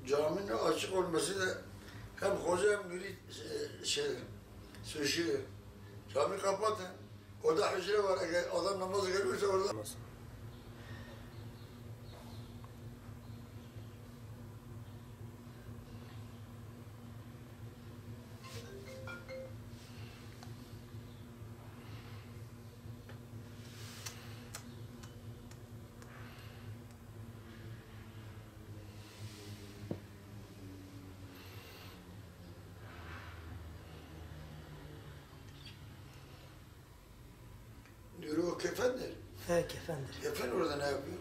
caminin açık olması da hem hoca hem mürit suçu. Cami kapatın. Orada hücre var. Eğer adam namazı görürse orada. O kefendir. He, kefendir. Kefen orada ne yapıyor?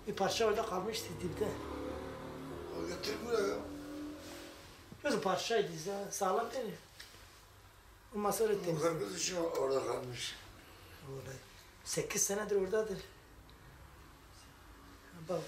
Bir parça orada kalmıştı dipte. O getir buraya. Gözü parçaydı ya, sağlam değil. O masa öyle temiz. Bu kırmızı için orada kalmış. Orada. 8 senedir oradadır. Bak.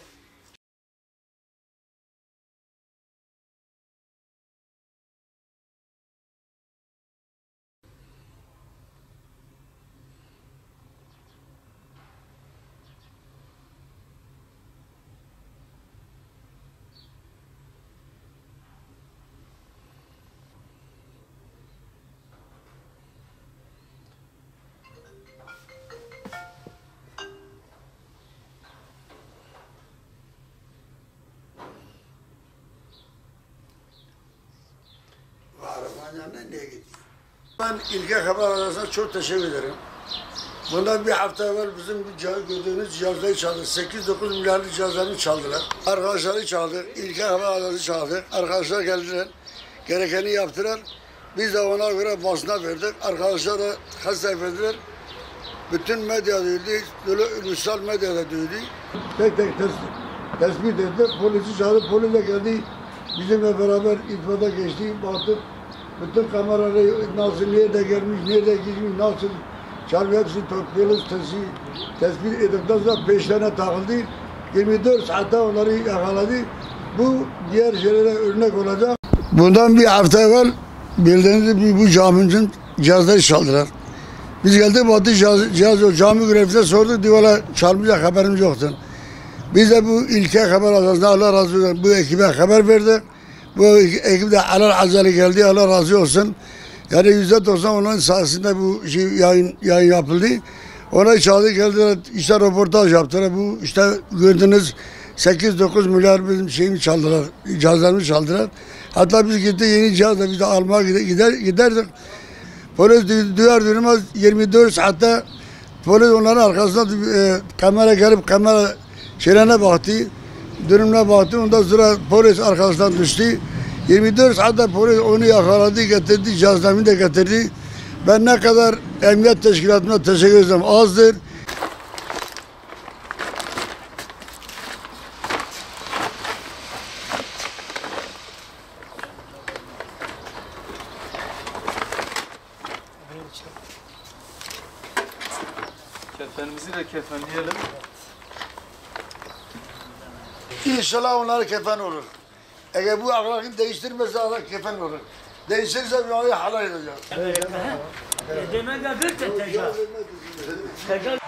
Nereye gitti? Ben İlke Haber Arası'na çok teşekkür ederim. Bundan bir hafta evvel bizim gördüğünüz cihazları çaldı. 8-9 milyarlık cihazlarını çaldılar. Arkadaşları çaldı. İlke Haber Arası çaldı. Arkadaşlar geldiler. Gerekeni yaptılar. Biz de ona göre basına verdik. Arkadaşlar da kaç sayfediler. Bütün medya duydu. Ulusal medyada duydu. Tek tek tespit ettiler. Polisi çağırıp polis de geldi. Bizimle beraber itfada geçti. Baktık. Bütün kameraları nasıl, nerede gelmiş, nerede gitmiş, nasıl çalıyor, hepsi polis tespit edildikten sonra peşlerine takıldı. 24 saatte onları yakaladı. Bu diğer şeylere örnek olacak. Bundan bir hafta evvel bildiğiniz gibi bu caminin cihazları çaldılar. Biz geldik, batı cihaz cami görevlisine sorduk, diyorlar çalmayacak haberimiz yoktu. Biz de bu ilke haber arasında Allah razı olsun bu ekibe haber verdik. Bu ekip de alal acele geldi, Allah razı olsun. Yani %90 onun sayesinde bu şey yayın yapıldı. Ona çağırdı geldiler, işte röportaj yaptılar. Bu işte gördüğünüz 8-9 milyar bizim şeyimi çaldılar, cihazlarımı çaldılar. Hatta biz gitti yeni cihazla biz de almaya giderdik. Polis duyar duymaz 24 saatte polis onların arkasında kamera gelip kamera şeylerine baktı. Durumuna baktı, ondan sonra polis arkasından düştü. 24 saatte polis onu yakaladı, getirdi, cihazlarını da getirdi. Ben ne kadar emniyet teşkilatına teşekkür ederim azdır. Kefenimizi de kefenleyelim. İnşallah onlara kefen olur. Eğer bu ahlakını değiştirmezse Allah kefen olur. Değişirse bir halay edeceğiz. Demek ki tekrar.